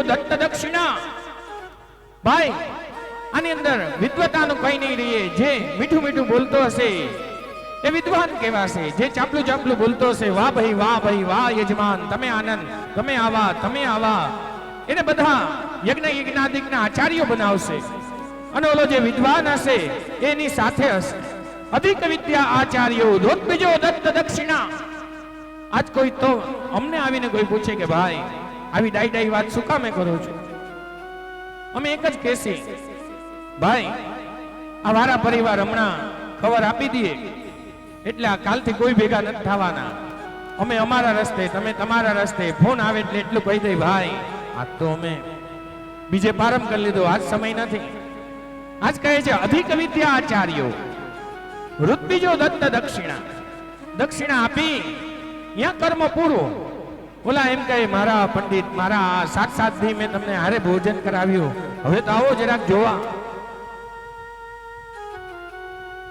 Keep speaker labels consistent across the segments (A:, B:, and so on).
A: દત્ત દક્ષિણા. ભાઈ આની અંદર વિદ્વતાનું કઈ નહીં રહીએ. જે મીઠું મીઠું બોલતો હશે એ વિદ્વાન કહેવાશે. જે ચાપલું ચાપલું બોલતો હશે, વાહ ભાઈ વાહ યજમાન, તમે આનંદ, તમે આવા, એને બધા યજ્ઞ યજ્ઞાદિકના આચાર્યો બનાવશે. અને ઓલો જે વિદ્વાન હશે એની સાથે હશે. અધિક વિદ્યા આચાર્યો બીજો દત્ત દક્ષિણા. આજ કોઈ તો અમને આવીને કોઈ પૂછે કે ભાઈ આવી ડાઈ વાત શું કામે કરો છો, અમે એક જ કહેશી, ભાઈ આ વારા પરિવાર હમણાં ખબર આપી દઈએ એટલે આ કાલથી કોઈ ભેગા નથી થવાના. અમે અમારા રસ્તે, તમે તમારા રસ્તે. ફોન આવે એટલે એટલું કહી દઈ, ભાઈ આજ તો અમે બીજે પ્રારંભ કરી લીધો, આજ સમય નથી. આજ કહે છે અધિક વિદ્યા આચાર્યો ઋત્બીજો દત્ત દક્ષિણા. દક્ષિણા આપી ત્યાં કર્મ પૂરું. ઓલા એમ કહે, મારા પંડિત, મારા 7 દી મેં તમને હારે ભોજન કરાવ્યું, હવે તો આવો જરાક જોવા.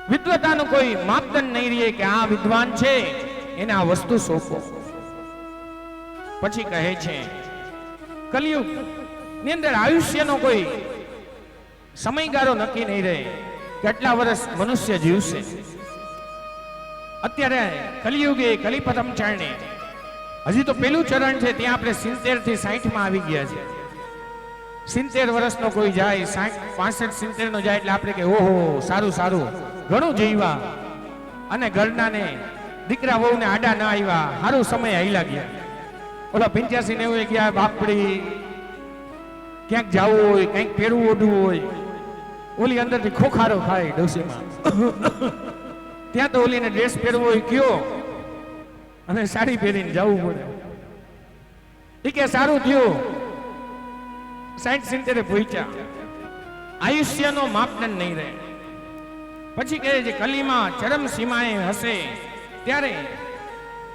A: વિદ્વતાનું કોઈ માપદંડ નહીં રહે કે આ વિદ્વાન છે એને આ વસ્તુ સોંપો. પછી કહે છે કલિયુગ ની અંદર આયુષ્યનો કોઈ સમયગાળો નક્કી નહીં રહે, કેટલા વર્ષ મનુષ્ય જીવશે. અત્યારે કલિયુગે કલિપતમ ચરણે હજી તો પેલું ચરણ છે, ત્યાં આપણે 70 થી 60 માં આવી ગયા છે. 70 વર્ષનો કોઈ જાય, 65 70 નો જાય એટલે આપણે કે ઓહો સારું ઘણું જીવ્યા, અને ઘરનાને દીકરા વહુને આડા ના આવ્યા, સારું સમય હાઈલા ગયા. ઓલા 85 ને એવું ગયા, બાપડી ક્યાંક જવું હોય, કંઈક પહેરવું ઓઢવું હોય, ઓલી અંદરથી ખોખારો ખાય ડોસીમાં. ત્યાં તો ઓલીને ડ્રેસ પહેરવો હોય કયો, અને સાડી પહેરીને જવું પડે. એ કે સારું થયું 60-70 પહોંચ્યા. આયુષ્યનો માપદંડ નહીં રહે. પછી કહે છે કલીમાં ચરમ સીમાએ હશે ત્યારે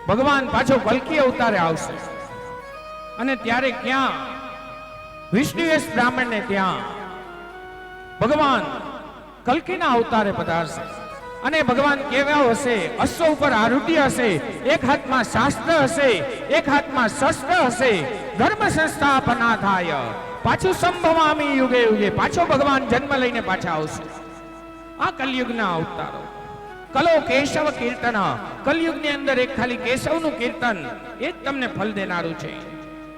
A: ભગવાન પાછો કલ્કી અવતારે આવશે. અને ત્યારે ક્યાં વિષ્ણુએશ બ્રાહ્મણને ત્યાં ભગવાન કલ્કીના અવતારે પધારશે. અને ભગવાન કેવા હશે, અશ્વ ઉપર આરૂઢ્ય હશે, એક હાથમાં શાસ્ત્ર હશે, એક હાથમાં શસ્ત્ર હશે. ધર્મ સંસ્થાપના થાય, પાછું સંભવામી યુગે યુગે, પાછો ભગવાન જન્મ લઈને પાછા આવશે. આ કલયુગના અવતારો. કલો કેશવ કીર્તન, કલયુગની અંદર એક ખાલી કેશવનું કીર્તન એ જ તમને ફલ દેનારું છે.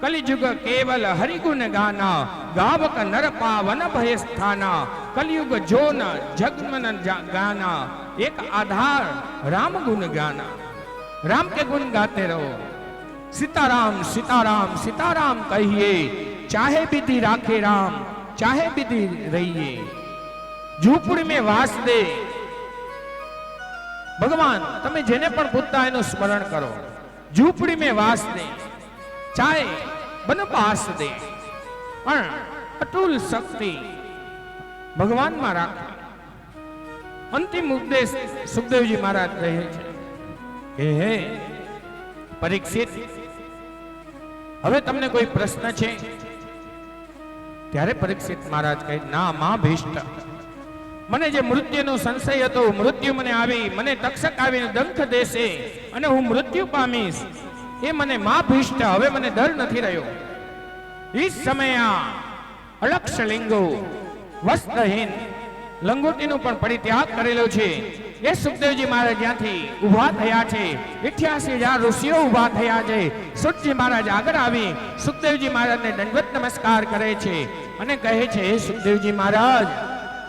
A: કલિયુગ કેવલ હરિગુણ ગાના, ગાવક નર પાવન ભય સ્થાના. કલિયુગ જોન જગમન ગાના, એક આધાર રામ ગુણ ગાના. राम के गुण गाते रहो, सीताराम सीताराम सीताराम कहिए, चाहे विधि राखे राम चाहे विधि रहिए. झूपड़ी में वास दे भगवान, तमे जेने पण पूछता एनु स्मरण करो. झूपड़ी में वास दे, चाहे बनवास दे, पण अतुल शक्ति भगवान में राखे. अंतिम उपदेश सुखदेव जी महाराज कहे छे કે હે પરીક્ષિત, હવે તમને કોઈ પ્રશ્ન છે? ત્યારે પરીક્ષિત મહારાજ કહે, ના માં ભીષ્ટ, મને જે મૃત્યુનો સંશય હતો, મૃત્યુ મને આવી, મને તક્ષક આવીને ડંખ દેશે અને હું મૃત્યુ પામીશ, એ મને માં ભીષ્ટ, હવે મને ડર નથી રહ્યો. એ સમયા અલક્ષ લિંગો વસ્ત્રહીન, લંગોટીનું પણ પરિત્યાગ કરેલો છે. એ સુખદેવજી મહારાજ જ્યાંથી ઉભા થયા છે, 88,000 ઋષિઓ ઉભા થયા છે. સુખજી મહારાજ આગળ આવી સુખદેવજી મહારાજને દંડવત નમસ્કાર કરે છે અને કહે છે, સુખદેવજી મહારાજ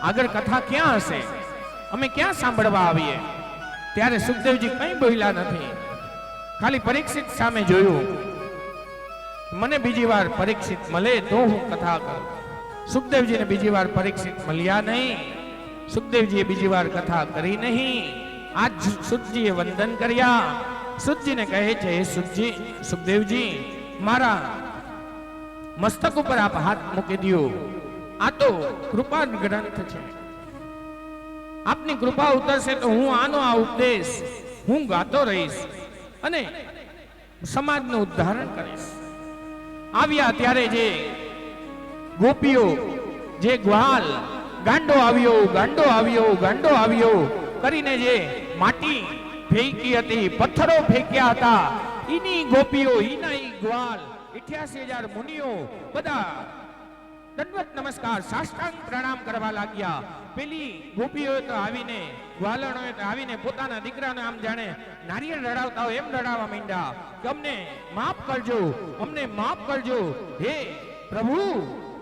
A: આગળ કથા ક્યાં હશે, અમે ક્યાં સાંભળવા આવીએ? ત્યારે સુખદેવજી કંઈ બોલ્યા નથી, ખાલી પરીક્ષિત સામે જોયું. મને બીજી વાર પરીક્ષિત મળે તો હું કથા કરું. સુખદેવજીને બીજી વાર પરીક્ષિત મળ્યા નહીં, સુખદેવજીએ બીજી વાર કથા કરી નહીં. આજ સુખજીએ વંદન કર્યા. સુખજીને કહે છે, હે સુખજી, સુખદેવજી, મારા મસ્તક ઉપર આપ હાથ મૂકી દો. આ તો કૃપા ગ્રંથ છે, આપની કૃપા ઉતરશે તો હું આનો આ ઉપદેશ હું ગાતો રહીશ અને સમાજનું ઉદ્ધારણ કરીશ. આવ્યા ત્યારે જે ગોપીઓ, જે ગ્વાલ, ગાંડો આવ્યો ગાંડો આવ્યો ગાંડો આવ્યો કરીને જે માટી ફેંકી હતી, પથ્થરો ફેંક્યા હતા, ઈની ગોપીઓ, ઈના ઈ ગ્વાલ 88,000 મુનિઓ બધા દંડવત નમસ્કાર સાષ્ટાંગ પ્રણામ કરવા લાગ્યા. પેલી ગોપીઓ તો આવીને ગ્વાલણોએ તો આવીને પોતાના દીકરાને આમ જાણે નારિયેળ રડાવતા હોય એમ રડાવવા માંડ્યા કે અમને માફ કરજો, અમને માફ કરજો, હે પ્રભુ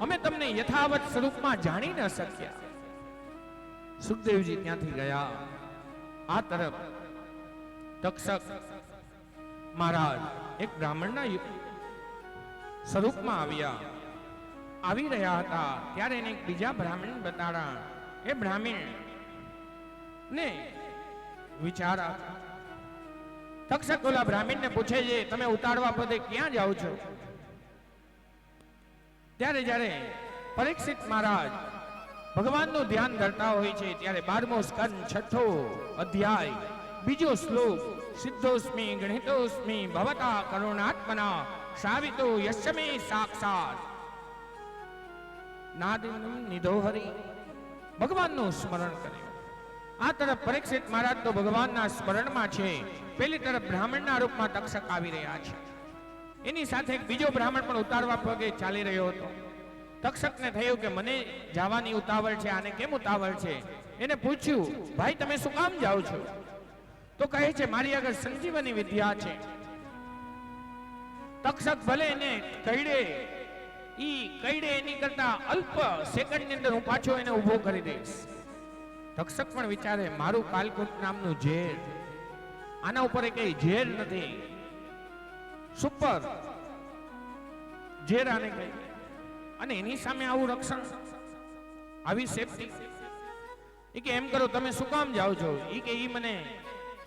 A: અમે તમને યથાવત સ્વરૂપમાં જાણી ન શક્યા. સુખદેવજી ત્યાંથી ગયા. આ તરફ તક્ષક મહારાજ એક બ્રાહ્મણના સ્વરૂપમાં આવી રહ્યા હતા. ત્યારે એને એક બીજા બ્રાહ્મણ બતાડા. એ બ્રાહ્મણ ને વિચાર તક્ષક ઓલા બ્રાહ્મણ ને પૂછે છે, તમે ઉતારવા પદે ક્યાં જાઓ છો? ત્યારે જ્યારે પરીક્ષિત મહારાજ ભગવાનનું ધ્યાન ધરતા હોય છે ત્યારે 12મો સ્કંદ 6થો અધ્યાય 2જો શ્લોક, સિદ્ધોસ્મિ ગણિતોસ્મિ ભવતા કરુણાત્મના શ્રાવિતો યશ્મે સાક્ષાત નાદિનમ નિધોહરી, ભગવાનનું સ્મરણ કર્યું. આ તરફ પરીક્ષિત મહારાજ તો ભગવાનના સ્મરણમાં છે. પેલી તરફ બ્રાહ્મણના રૂપમાં તક્ષક આવી રહ્યા છે. એની સાથે એક બીજો બ્રાહ્મણ પણ ઉતારવા પગે ચાલી રહ્યો હતો. તક્ષકને થયું કે મને જવાની ઉતાવળ છે, આને કેમ ઉતાવળ છે? એને પૂછ્યું, ભાઈ તમે શું કામ જાઓ છો? તો કહે છે, મારી આગળ સંજીવની વિદ્યા છે. તક્ષક ભલે એને કઈડે એની કરતા અલ્પ સેકન્ડની અંદર હું પાછો એને ઉભો કરી દઈશ. તક્ષક પણ વિચારે, મારું કાલકૂટ નામનું ઝેર, આના ઉપર કઈ ઝેર નથી, સુપર ઝેર આને કઈ, અને એની સામે આવું રક્ષણ, આવી સેફટી. એ કે એમ કરો, તમે શું કામ જાઓ છો? એ કે મને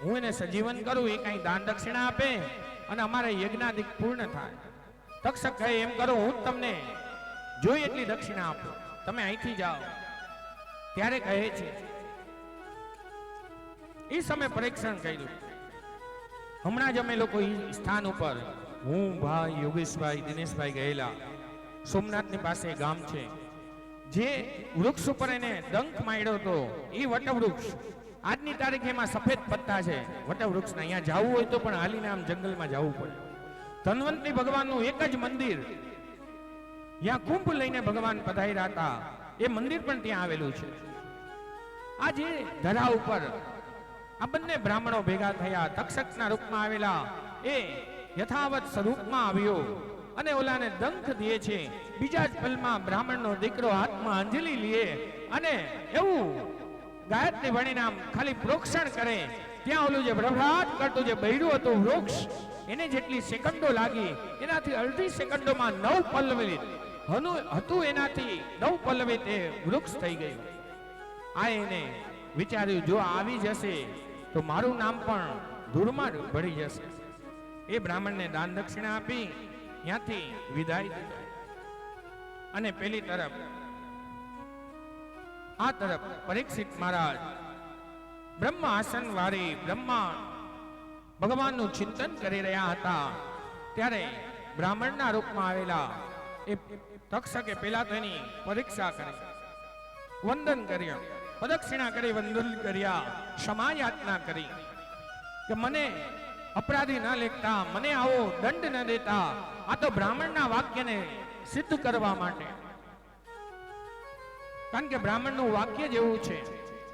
A: હું એને સજીવન કરું, એ કઈ દાન દક્ષિણા આપે અને અમારે યજ્ઞાદિક પૂર્ણ થાય. તક્ષક કહે, એમ કરો હું તમને જોઈ એટલી દક્ષિણા આપું, તમે અહીંથી જાઓ. ત્યારે કહે છે, એ સમય પરીક્ષણ કર્યું. હમણાં જ અમે લોકો સ્થાન ઉપર, હું ભાઈ યોગેશભાઈ દિનેશભાઈ ગયેલા. સોમનાથની પાસે ગામ છે, જે વૃક્ષ ઉપર એને ડંખ માર્યો હતો એ વટવૃક્ષ. આજની તારીખે એમાં સફેદ પત્તા છે વટવૃક્ષના. અહીંયા જવું હોય તો પણ હાલીને આમ જંગલમાં જવું પડે. ધન્વંતરી ભગવાનનું એક જ મંદિર, જ્યાં કુંભ લઈને ભગવાન પધાર્યા હતા, એ મંદિર પણ ત્યાં આવેલું છે. આજે ધરા ઉપર આ બંને બ્રાહ્મણો ભેગા થયા. તક્ષકના રૂપમાં આવેલા એ યથાવત સ્વરૂપમાં આવ્યો અને ઓલાને દંખ દે છે. બીજા જ પલમાં બ્રાહ્મણનો દીકરો હાથમાં અંજલિ લે અને એવું ગાયત્રી વણીને આમ ખાલી પ્રોક્ષણ કરે. ત્યાં ઓલું જે ભ્રભરાટ કરતું જે બૈરું હતું વૃક્ષ, એને જેટલી સેકન્ડો લાગી એનાથી અડધી સેકન્ડોમાં 9 પલ્લવિત હતું, એનાથી 9 પલ્લવિત એ વૃક્ષ થઈ ગયું. આ એને વિચાર્યું, જો આવી જશે તો મારું નામ પણ ધૂળમાં ભળી જશે. એ બ્રાહ્મણને દાન દક્ષિણા આપી ત્યાંથી વિદાય દીધો. અને પેલી તરફ આ તરફ પરીક્ષિત મહારાજ બ્રહ્મ આસન વાળી બ્રહ્મા ભગવાનનું ચિંતન કરી રહ્યા હતા. ત્યારે બ્રાહ્મણના રૂપમાં આવેલા એ તક્ષકે પેલા તો એની પરીક્ષા કરી, વંદન કર્યા, પ્રદક્ષિણા કરી, વંદન કર્યા, ક્ષમા યાચના કરી કે મને અપરાધી ન લેખતા, મને આવો દંડ ન દેતા. આ તો બ્રાહ્મણના વાક્યને સિદ્ધ કરવા માટે, કારણ કે બ્રાહ્મણનું વાક્ય જેવું છે.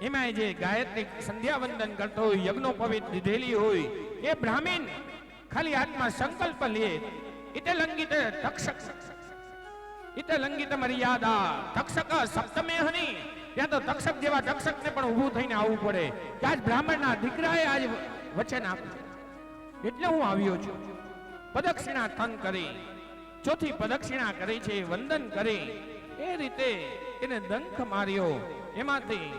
A: એમાં જે ગાયત્રી સંધ્યા વંદન કરતો હોય, યજ્ઞોપવિત લીધેલી હોય, એ બ્રાહ્મણ ખાલી હાથમાં સંકલ્પ લે, ઇતે લંગિત તક્ષક, ઇતે લંગિત મર્યાદા તક્ષક સપ્તમે હની. ત્યાં તો તક્ષક જેવા તક્ષકને પણ ઊભું થઈને આવવું પડે કે આજ બ્રાહ્મણના દીકરાએ આજ વચન આપ્યું એટલે હું આવ્યો છું. પ્રદક્ષિણા તન કરી, ચોથી પ્રદક્ષિણા કરી છે, વંદન કરી, એ રીતે એને દંખ માર્યો. એમાંથી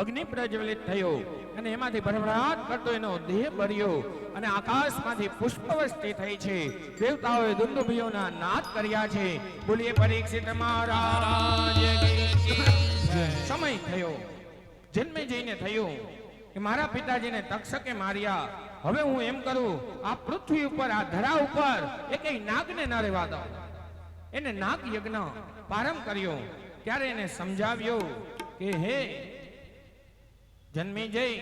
A: અગ્નિ પ્રજ્વલિત થયો અને એમાંથી ભરભરાટ કરતો એનો દેહ બળ્યો અને આકાશમાંથી પુષ્પવૃષ્ટિ થઈ છે. દેવતાઓએ દુંદુભીઓના નાદ કર્યા છે. બોલીએ પરીક્ષિત મહારાજ સમય થયો, જન્મે જઈને થયું કે મારા પિતાજીને તક્ષકે માર્યા. હવે હું એમ કરું, આ પૃથ્વી ઉપર, આ ધરા ઉપર એ કઈ નાગને ન રહેવા દઉં. એને નાગ યજ્ઞ પ્રારંભ કર્યો. ત્યારે એને સમજાવ્યો કે હે જન્મી જઈ,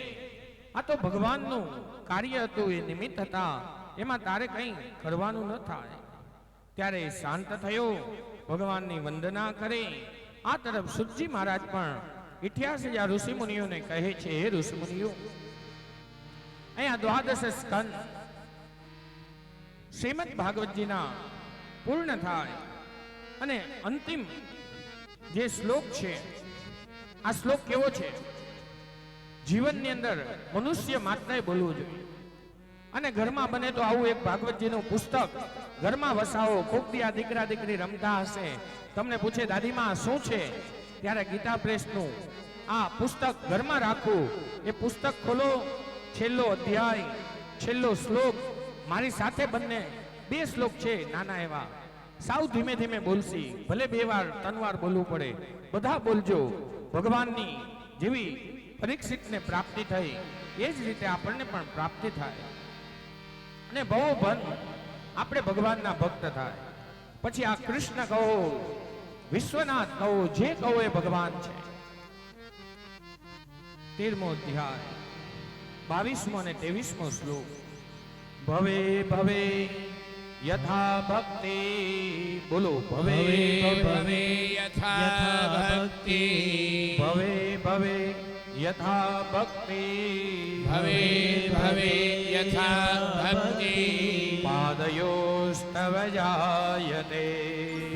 A: આ તો ભગવાનનું કાર્ય હતું, એ નિમિત્ત હતા, એમાં તારે કઈ કરવાનું ન થાય. ત્યારે શાંત થયો, ભગવાનની વંદના કરી. આ તરફ સુતજી મહારાજ પણ 88,000 ઋષિમુનિઓને કહે છે, હે ઋષિમુનિઓ, અહીંયા 12 સ્કંદ શ્રીમદ ભાગવતજીના પૂર્ણ થાય અને અંતિમ જે શ્લોક છે, આ શ્લોક કેવો છે? જીવનની અંદર મનુષ્ય માત્રએ બોલવું જોઈએ અને ઘરમાં બને તો આવું એક ભાગવતજીનું પુસ્તક ઘરમાં વસાવો. કોક દી આ દીકરા દીકરી રમતા હશે, તમને પૂછે દાદીમાં શું છે, ત્યારે ગીતા પ્રેસનું આ પુસ્તક ઘરમાં રાખવું. એ પુસ્તક ખોલો, છેલ્લો અધ્યાય, છેલ્લો શ્લોક મારી સાથે બંને 2 શ્લોક છે નાના એવા, સાવ ધીમે ધીમે બોલશી, ભલે 2 વાર 3 વાર બોલવું પડે, બધા બોલજો. ભગવાનની જેવી પરીક્ષિતને પ્રાપ્તિ થઈ એ જ રીતે આપણને પણ પ્રાપ્તિ થાય અને ભવો ભન આપણે ભગવાનના ભક્ત થાય. પછી આ કૃષ્ણ કહો, વિશ્વનાથ કહો, જે કહો એ ભગવાન છે. 13મો અધ્યાય 22મો અને 23મો શ્લોક. ભવે ભવે યથા ભક્તિ, બોલો ભવે ભવે
B: યથા ભક્તિ,
A: ભવે ભવે યથા ભક્તિ,
B: ભવે ભવે યથા ભક્તિ,
A: પાદયોસ્તવ જાયતે,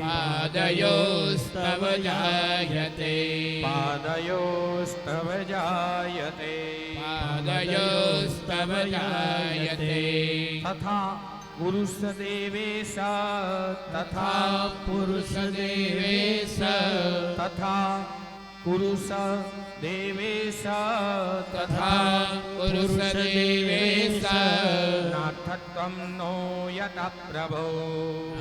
B: પાદયોસ્તવ જાયતે,
A: પાદયોસ્તવ જાયતે,
B: પાદયોસ્તવ જાયતે,
A: તથા પુરુષ દેવેશ, તથા
B: પુરુષ દેવેશ,
A: તથા પુરુષ દેવેશ,
B: તથા પુરુષ દેવેશ,
A: નાથત્વં નો યત પ્રભો,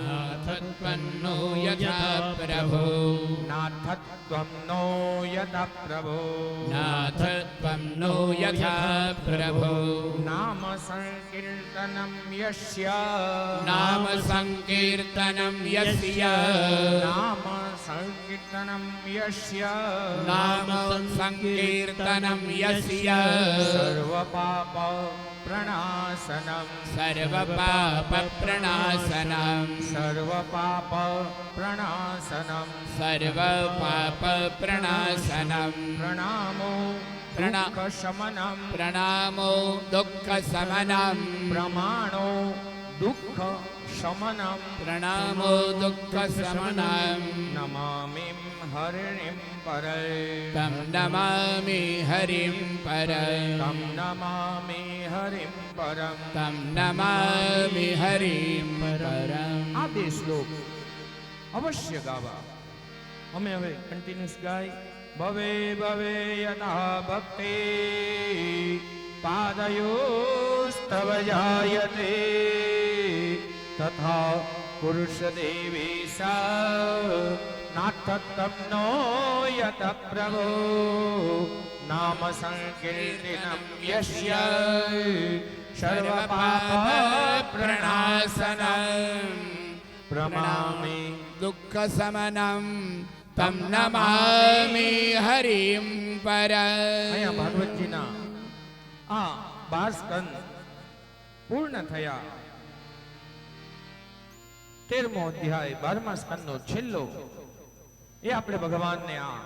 B: નાથત્વન્નો યથા પ્રભો,
A: નાથત્વં નો યત પ્રભો,
B: નાથત્વન્નો યથા પ્રભો,
A: નામ સંકીર્તનમ યસ્ય,
B: નામ સંકીર્તનમ યસ્ય,
A: નામ સંકીર્તનમ યસ્ય,
B: નામ સંકીર્તનમ યસ્ય,
A: સર્વ પાપ પ્રણાશનમ,
B: સર્વ પાપ પ્રણાશનમ,
A: સર્વ પાપ પ્રણાશનમ,
B: સર્વ પાપ પ્રણાશનમ,
A: પ્રણામો
B: પ્રણા-
A: દુઃખ શમનમ,
B: પ્રણામો દુઃખ શમનમ,
A: પ્રમાણો દુઃખ શમનમ,
B: પ્રણામો દુઃખ શમનમ,
A: નમામિ હરિમ પરે,
B: તમ નમામિ હરિમ પરમ,
A: તમ નમામિ હરિમ પરમ.
B: તમ નમામિ હરિમ પરમ.
A: આ 2 શ્લોક અવશ્ય ગાવા. અમે હવે કન્ટિન્યુઅસ ગાય. ભવે ભવે યથા ભક્તિ, પાદયોસ્તવ જાયતે, તથા પુરુષ દેવેશ, નાથત્વં નો યત પ્રભો, નામ સંકીર્તનમ યસ્ય, સર્વ પાપ પ્રણાશનમ, પ્રમામિ
B: દુઃખ શમનમ, તમ નમામિ હરિમ પરમ.
A: અહીંયા ભાગવતજીના આ 12 સ્કંદ પૂર્ણ થયા. 13મો અધ્યાય 12મા સ્કંદનો છેલ્લો એ આપણે ભગવાનને આ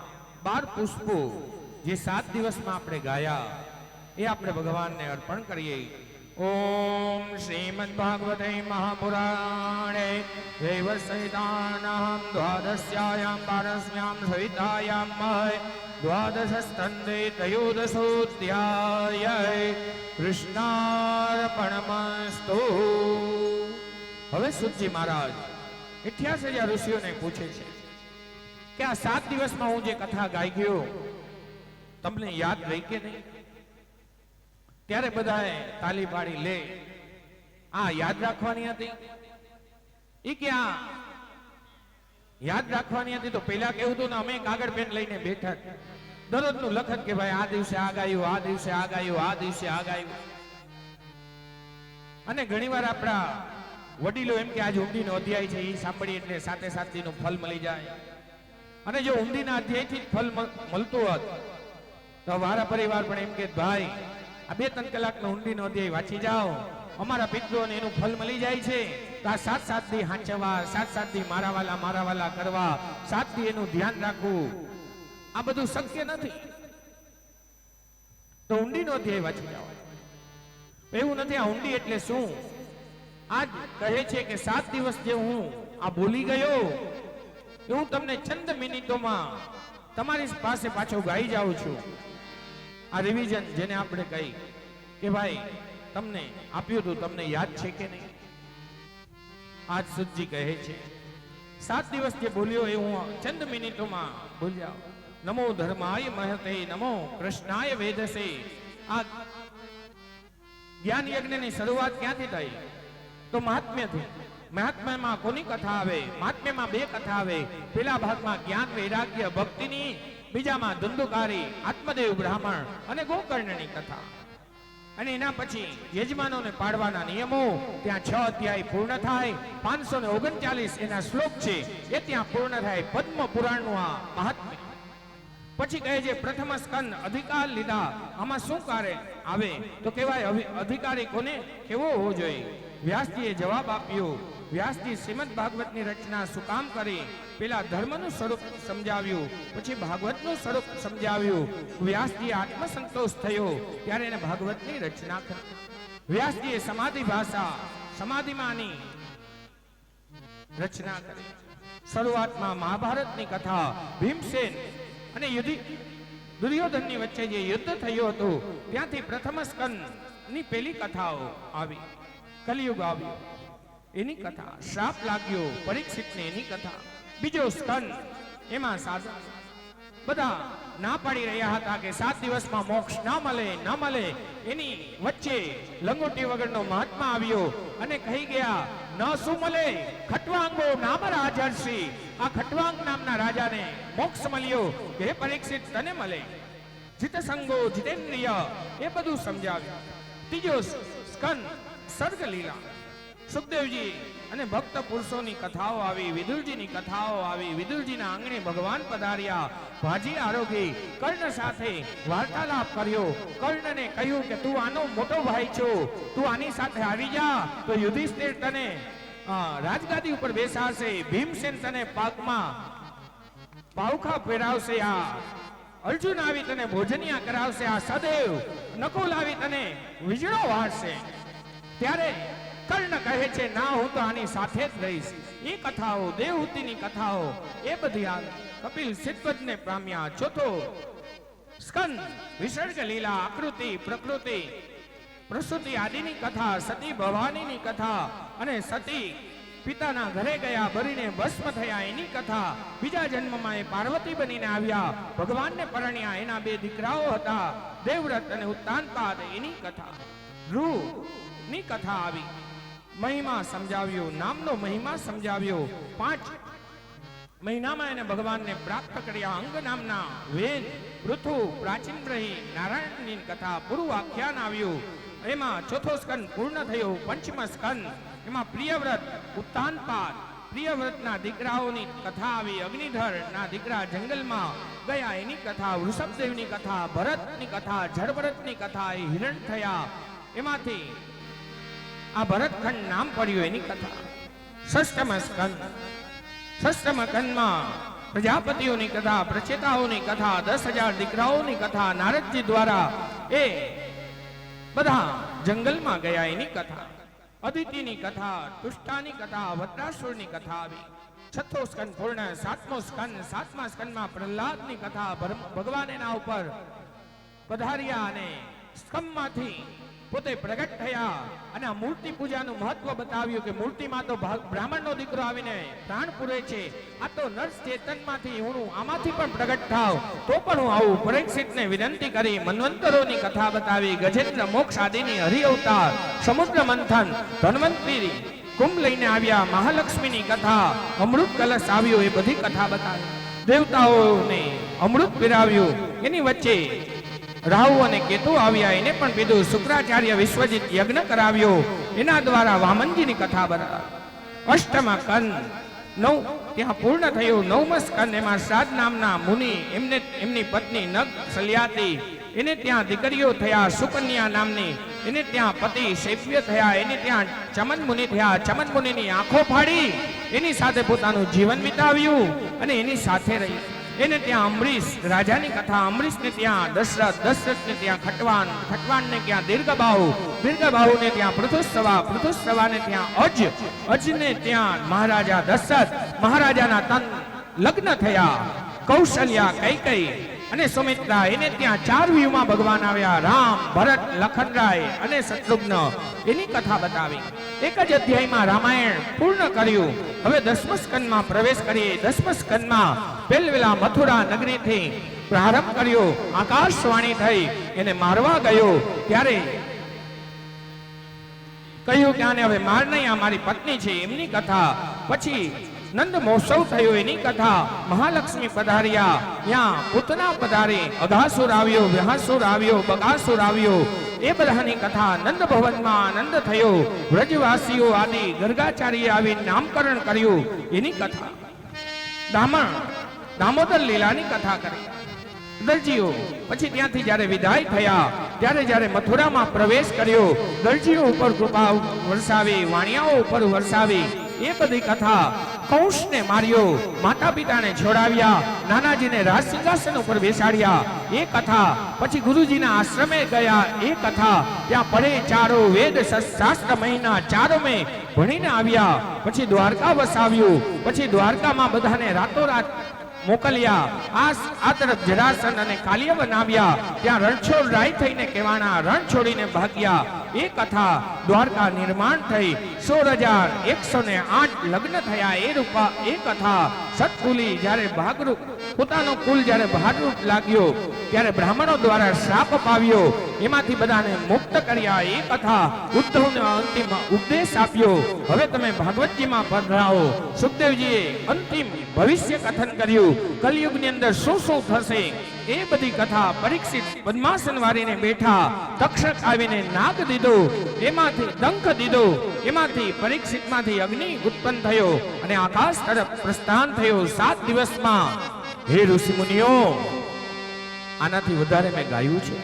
A: 12 પુષ્પો જે 7 દિવસમાં આપણે ગાયા એ આપણે ભગવાનને અર્પણ કરીએ. ઓમ શ્રીમદ ભાગવતે મહાપુરાણે દેવસહિતાનામ દ્વાદશ્યાયામ 12સ્યામ સવિતાયામ મહે દ્વાદશ સ્કંદે त्रयोदशोऽध्याय કૃષ્ણાર્પણમસ્તુ. હવે સુતજી મહારાજ 88,000 ઋષિઓને પૂછે છે કે આ 7 દિવસમાં હું જે કથા ગાઈ ગયો તમને યાદ રહી કે નહીં? ત્યારે બધાએ તાલી પાડી, લે આ યાદ રાખવાની હતી. ઈ કે આ યાદ રાખવાની હતી તો પેલા કેવું હતું ને અમે કાગળ પેન લઈને બેઠા દરરોજનું લખત કે ભાઈ આ દિવસે આ ગાયું, આ દિવસે આ ગાયું, આ દિવસે આ ગાયું. અને ઘણીવાર આપણા વડીલો એમ કે આજ ઊંડીનો અધ્યાય છે એ સાંભળી એટલે સાથે સાથીનું ફળ મળી જાય. અને જો ઊંડીના અધ્યાયથી જ ફળ મળતું હોત તો વારા પરિવાર પણ એમ કે ભાઈ આ 2-3 કલાકનો ઊંડીનો અધ્યાય વાંચી જાઓ, અમારા પિતૃઓને એનું ફળ મળી જાય છે. તો આ 7 દી હાંચવા, 7 દી મારા વાલા કરવા, 7 દી એનું ધ્યાન રાખવું, આ બધું શક્ય નથી. તો ઊંડીનો અધ્યાય વાંચી જાઓ. એવું નથી. આ ઊંડી એટલે શું? આજ કહે છે કે 7 દિવસ જે હું આ બોલી ગયો એ હું તમને ચંદ મિનિટોમાં તમારી પાસે પાછો ગાઈ જાઉં છું. આ રિવિઝન જેને આપણે કહી કે ભાઈ તમને આપ્યું હતું, તમને યાદ છે કે નહીં? આજ સુજી કહે છે 7 દિવસ જે બોલ્યો એ હું ચંદ મિનિટોમાં બોલ્યા. નમો ધર્માય મહતે નમો કૃષ્ણાય વેદસે. આ જ્ઞાન યજ્ઞની શરૂઆત ક્યાંથી થઈ? તો મહાત્મ્યથી. મહાત્મ્યમાં કોની કથા આવે? મહાત્મ્યમાં 2 કથા આવે. પેલા ભાગમાં જ્ઞાન વૈરાગ્ય ભક્તિની, બીજામાં ધુંધુકારી આત્મદેવ બ્રાહ્મણ અને ગોકર્ણની કથા. અને એના પછી યજમાનોને પાડવાના નિયમો. ત્યાં 6 અધ્યાય પૂર્ણ થાય. 539 એના શ્લોક છે એ ત્યાં પૂર્ણ થાય. પદ્મ પુરાણનું આ મહાત્મ્ય. પછી કહે છે પ્રથમ સ્કંદ અધિકાર લીધા. આમાં શું કાર્ય આવે? તો કહેવાય અધિકારી કોને કેવો હોવો જોઈએ? વ્યાસજીએ જવાબ આપ્યો. વ્યાસજી શ્રીમદ ભાગવતની રચના શું કામ કરી? પેલા ધર્મનું સ્વરૂપ સમજાવ્યું, પછી ભાગવતનું સ્વરૂપ સમજાવ્યું. વ્યાસજીએ આત્મસંતોષ થયો ત્યારે એને ભાગવતની રચના કરી. વ્યાસજીએ સમાધિ ભાષા, સમાધિમાંની રચના કરી. શરૂઆતમાં મહાભારતની કથા, ભીમસેન અને દુર્યોધનની વચ્ચે જે યુદ્ધ થયું હતું ત્યાંથી પ્રથમ સ્કંદની પેલી કથાઓ આવી. કલિયુગ આવ્યો એની કથા, શ્રાપ લાગ્યો પરીક્ષિતને એની કથા. બીજો સ્કંદ એમાં સાધુ બધા ના પાડી રહ્યા હતા કે 7 દિવસમાં મોક્ષ ન મળે. એની વચ્ચે લંગોટી વગરનો મહાત્મા આવ્યો અને કહી ગયા ન શું મળે? ખટવાંગો નામ રાજર્ષિ. આ ખટવાંગ નામના રાજાને મોક્ષ મળ્યો. હે પરીક્ષિત તને મળે. જીતસંગો જીતેન્દ્રિય, એ બધું સમજાવ્યું. ત્રીજો સ્કંદ સર્ગ લીલા. સુખદેવજી અને ભક્ત પુરુષોની કથાઓ આવી, વિદુરજીની કથાઓ આવી. વિદુરજીના આંગણે ભગવાન પધાર્યા, ભાજી આરોગી, કર્ણ સાથે વાર્તાલાપ કર્યો. કર્ણને કહ્યું કે તું આનો મોટો ભાઈ છો, તું આની સાથે આવી જા તો યુધિષ્ઠિર તને રાજગાદી ઉપર બેસાડશે. ભીમસેન તને પાકમાં પાવખા પહેરાવશે. આ અર્જુન આવી તને ભોજનિયા કરાવશે. આ સદેવ નકુલ આવી તને વીજળો વાળશે. ત્યારે કર્ણ કહે છે ના, હું તો આની સાથે જ રહીશ. એ કથાઓ, દેવહૂતિની કથાઓ એ બધી આ કપિલ સિદ્ધવજને પામ્યા. ચોથો સ્કંદ વિસર્ગ લીલા, આકૃતિ પ્રકૃતિ પ્રસૂતિ આદિની કથા, સતી ભવાનીની કથા અને સતી પિતાના ઘરે ગયા, બરીને ભસ્મ થયા એની કથા. બીજા જન્મમાં એ પાર્વતી બનીને આવ્યા, ભગવાનને પરણ્યા. એના 2 દીકરાઓ હતા, દેવવ્રત અને ઉત્તાનપાદ. એની કથા. રૂ ની કથા આવી. મહિમા સમજાવ્યો, નામનો મહિમા સમજાવ્યો. 5 મહિનામાં એને ભગવાનને પ્રાપ્ત કર્યા. અંગ નામના વેદ, પૃથુ, પ્રાચીન બ્રહી, નારાયણની કથા, પૂરું આખ્યાન આવ્યું. એમાં ચોથો સ્કંદ પૂર્ણ થયો. પંચમ સ્કંદ એમાં પ્રિયવ્રત, ઉત્તાનપાદ, પ્રિયવ્રતના દીકરાઓની કથા આવી. અગ્નિધરના દીકરા જંગલમાં ગયા એની કથા, વૃષભદેવની કથા, ભરતની કથા, જળભરતની કથા. એ હિરણ થયા, એમાંથી આ ભરતખંડ નામ પડ્યું એની કથા. ષષ્ઠમ સ્કંદ. ષષ્ઠમ સ્કંદમાં પ્રજાપતિઓની કથા, પ્રચેતાઓની કથા, 10,000 દીકરાઓની કથા. નારદજી દ્વારા એ બધા જંગલમાં ગયા એની કથા. અદિતિની કથા, તુષ્ટાની કથા, વત્રાસુરની કથા આવી. છઠ્ઠો સ્કંદ પૂર્ણ. 7મો સ્કંદ. 7મા સ્કંદમાં પ્રહલાદની કથા. ભગવાન એના ઉપર પધાર્યા અને સ્કંદમાંથી પોતે પ્રગટ થયા અને આ મૂર્તિ પૂજાનું મહત્વ બતાવ્યું કે મૂર્તિમાં તો બ્રાહ્મણનો દીકરો આવીને પ્રાણ પૂરે છે. આ તો નર્સ ચેતનમાંથી હું આમાંથી પણ પ્રગટ થાવ તો પણ હું આવું. પરીક્ષિતને વિનંતી કરી મન્વંતરોની કથા બતાવી. ગજેન્દ્ર મોક્ષ આદિની હરિ અવતાર, સમુદ્ર મંથન, ધન્વંતરી કુંભ લઈને આવ્યા. મહાલક્ષ્મીની કથા, અમૃત કલશ આવ્યો, એ બધી કથા બતાવી. દેવતાઓને અમૃત પીરાવ્યું. એની વચ્ચે રાહુ અને કેતુ આવ્યા, એને પણ પીધું. શુક્રાચાર્ય વિશ્વજીત યજ્ઞ કરાવ્યો, એના દ્વારા વામનજીની કથા બતાવી. અષ્ટમ સ્કંદ 9 ત્યાં પૂર્ણ થયું. 9મ સ્કંદ એમાં શ્રાદ્ધ નામના મુનિ, એમની પત્ની નગ સલ્યાતી, એને ત્યાં દીકરીઓ થયા. સુકન્યા નામની એને ત્યાં પતિ શૈવ્ય થયા, એને ત્યાં ચમન મુનિ થયા. ચમન મુનિની આંખો ફાડી એની સાથે પોતાનું જીવન વિતાવ્યું અને એની સાથે રહી. એને ત્યાં અમરીશ રાજાની કથા, અમરીશને ત્યાં દશરથ, દશરથને ત્યાં ખટવાન, ખટવાનને ત્યાં દીર્ઘબાહુ, દીર્ઘબાહુને ત્યાં પૃથુસ્રવા, પૃથુસ્રવાને ત્યાં અજ, અજને ત્યાં મહારાજા દશરથ, મહારાજાના તન લગ્ન થયા. કૌશલ્યા, કૈકેયી અને સુમિત્રા, એને ત્યાં 4 વ્યુહમાં ભગવાન આવ્યા. રામ, ભરત, લખનરાય અને શત્રુઘ્ન, એની કથા બતાવી. એક જ અધ્યાયમાં રામાયણ પૂર્ણ કર્યું. હવે 10મા સ્કંદમાં પ્રવેશ કરીએ. 10મા સ્કંદમાં પેલવેલા મથુરા નગરીથી પ્રારંભ કર્યો. આકાશવાણી થઈ, એને મારવા ગયો ત્યારે કહ્યું કે આને હવે માર નહીં, આ મારી પત્ની છે, એમની કથા. પછી નંદ મહોત્સવ થયો, એની કથા. મહાલક્ષ્મી પધાર્યા, ત્યાં પૂતના પધારી, અઘાસુર આવ્યો, વ્યાસુર આવ્યો, બકાસુર આવ્યો, એ બધાની કથા. નંદ ભવનમાં આનંદ થયો. વ્રજવાસીઓ આદિ ગર્ગાચાર્ય આવી નામકરણ કર્યું, એની કથા. દામોદર લીલાની કથા કરી દરજીઓ. પછી ત્યાંથી જ્યારે વિદાય થયા ત્યારે જ્યારે મથુરામાં પ્રવેશ કર્યો, દરજીઓ ઉપર કૃપા વરસાવી, વાણિયાઓ ઉપર વરસાવી, એ બધી કથા. કંસને માર્યો, માતા પિતાને છોડાવ્યા, નાનાજીને રાજ સિંહાસન ઉપર બેસાડ્યા, એ કથા. પછી ગુરુજીના આશ્રમે ગયા, એ કથા. ત્યાં પડે ચારો વેદ શાસ્ત્ર મહિના ચારોમે ભણીને આવ્યા. પછી દ્વારકા વસાવ્યું. પછી દ્વારકામાં બધાને રાતોરાત મોકલ્યા. આ તરફ જરાસંધ અને કાલિય બનાવ્યા. ત્યાં રણછોડ રાય થઈને કેવાણા, રણ છોડીને ભાગ્યા, એ કથા. દ્વારકા નિર્માણ થઈ, 16,108 લગ્ન થયા, એ રૂપા, એ કથા. સતકુલી જ્યારે ભાગરૂપ, પોતાનો કુલ જ્યારે ભાગરૂપ લાગ્યો ત્યારે બ્રાહ્મણો દ્વારા શ્રાપ પાવ્યો, એમાંથી બધાને મુક્ત કર્યા, એ કથા. ઉદ્ધવને અંતિમ ઉપદેશ આપ્યો, હવે તમે ભાગવતજીમાં પધરાવો. સુખદેવજીએ અંતિમ ભવિષ્ય કથન કર્યું, કલયુગની અંદર શું શું થશે, એ બધી કથા. પરીક્ષિત પદ્માસન વાળીને બેઠા, તક્ષક આવીને નાગ દીધો, એમાંથી ડંખ દીધો, એમાંથી પરીક્ષિતમાંથી અગ્નિ ઉત્પન્ન થયો અને આકાશ તરફ પ્રસ્થાન થયો 7 દિવસમાં. હે ઋષિ મુનિઓ, આનાથી વધારે મેં ગાયું છે.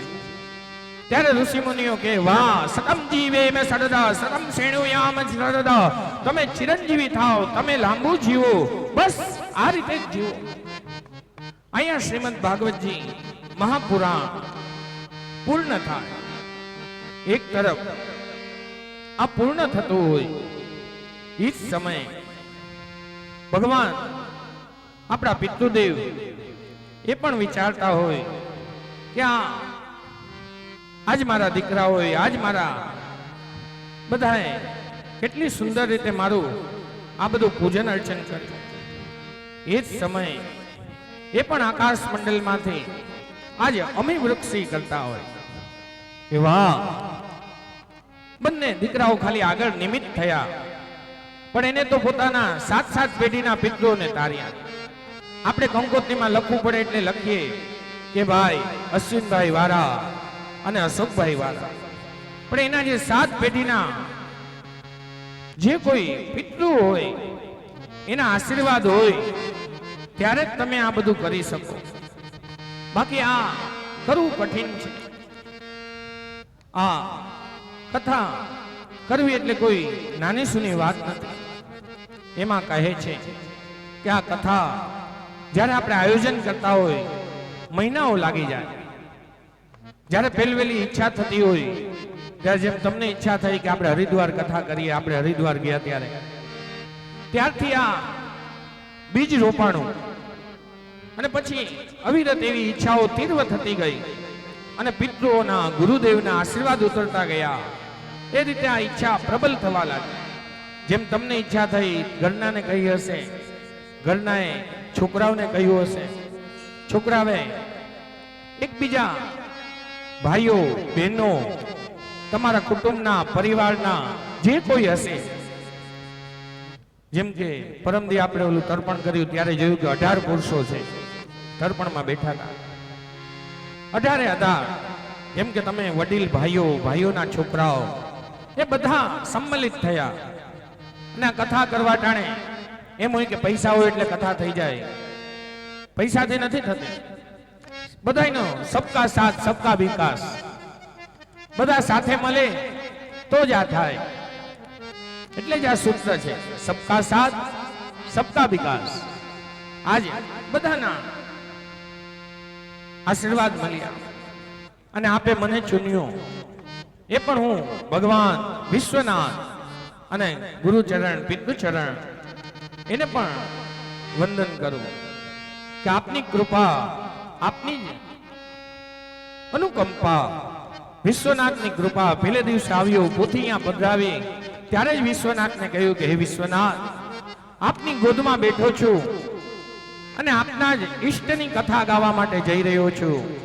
A: ત્યારે ઋષિ મુનિઓ કે વાહ, સતમ જીવે મે સદદા, સતમ શેણુયામ સદદા. તમે ચિરંજીવી થાઓ, તમે લાંબુ જીવો, બસ આ રીતે જ જીવો. અહીંયા શ્રીમદ ભાગવતજી મહાપુરાણ પૂર્ણ થાય. એક તરફ આ પૂર્ણ થતું હોય, એ જ સમયે ભગવાન આપણા પિતૃદેવ એ પણ વિચારતા હોય કે આજ મારા દીકરા હોય, આજ મારા બધાએ કેટલી સુંદર રીતે મારું આ બધું પૂજન અર્ચન કર્યું. એ જ સમયે એ પણ આકાશ મંડળમાંથી આજે અમી વૃક્ષી કરતા હોય કે વાહ, બંને દીકરાઓ ખાલી આગળ નિમિત્ત થયા, પણ એને તો પોતાના 7 પેઢીના પિતૃઓને તાર્યા. આપણે કંકોત્રીમાં લખવું પડે એટલે લખીએ કે ભાઈ અશ્વિનભાઈ વારા અને અશોકભાઈ વારા, પણ એના જે 7 પેઢીના જે કોઈ પિતૃ હોય, એના આશીર્વાદ હોય, ત્યારે જ તમે આ બધું કરી શકો. બાકી આ કરવું કઠિન છે. આ કથા કરવી એટલે કોઈ નાની સૂની વાત નથી. એમાં કહે છે કે આ કથા જ્યારે આપણે આયોજન કરતા હોય, મહિનાઓ લાગી જાય. જ્યારે પહેલવેલી ઈચ્છા થતી હોય, ત્યારે જેમ તમને ઈચ્છા થઈ કે આપણે હરિદ્વાર કથા કરીએ, આપણે હરિદ્વાર ગયા ત્યારથી આ બીજ રોપાણું અને પછી અવિરત એવી ઈચ્છાઓ તીવ્ર થતી ગઈ અને પિતૃઓના, ગુરુદેવના આશીર્વાદ ઉતરતા ગયા. એ રીતે આ ઈચ્છા પ્રબલ થવા લાગી. જેમ તમને ઈચ્છા થઈ, ઘરનાને કહી હશે, ઘરનાએ છોકરાઓને કહ્યું હશે, છોકરાએ એકબીજા ભાઈઓ બહેનો, તમારા કુટુંબના, પરિવારના જે કોઈ હશે, જેમ કે પરમદી આપણે ઓલું તર્પણ કર્યું ત્યારે જોયું કે 18 પુરુષો છે તર્પણમાં બેઠા હતા. 18 એમ કે તમે વડીલ ભાઈઓ, ભાઈઓના છોકરાઓ, એ બધા સંમલિત થયા અને આ કથા કરવા ટાણે એમ હોય કે પૈસા હોય એટલે કથા થઈ જાય. પૈસાથી નથી થતી. બધાયનો સબકા સાથ સબકા વિકાસ. બધા સાથે મળે તો જ આ થાય. એટલે જ આ સૂત્ર છે, સબકા સાથ સબકા વિકાસ. આજે બધાના આશીર્વાદ મળ્યા અને આપે મને ચૂન્યો, એ પણ હું ભગવાન વિશ્વનાથ અને ગુરુચરણ પિતૃચરણ એને પણ વંદન કરું કે આપની કૃપા, આપની અનુકંપા, વિશ્વનાથની કૃપા. પહેલે દિવસે આવ્યો, પોથી અહીંયા પધરાવી ત્યારે જ વિશ્વનાથને કહ્યું કે હે વિશ્વનાથ, આપની ગોદમાં બેઠો છું અને આપના જ ઈષ્ટની કથા ગાવા માટે જઈ રહ્યો છું.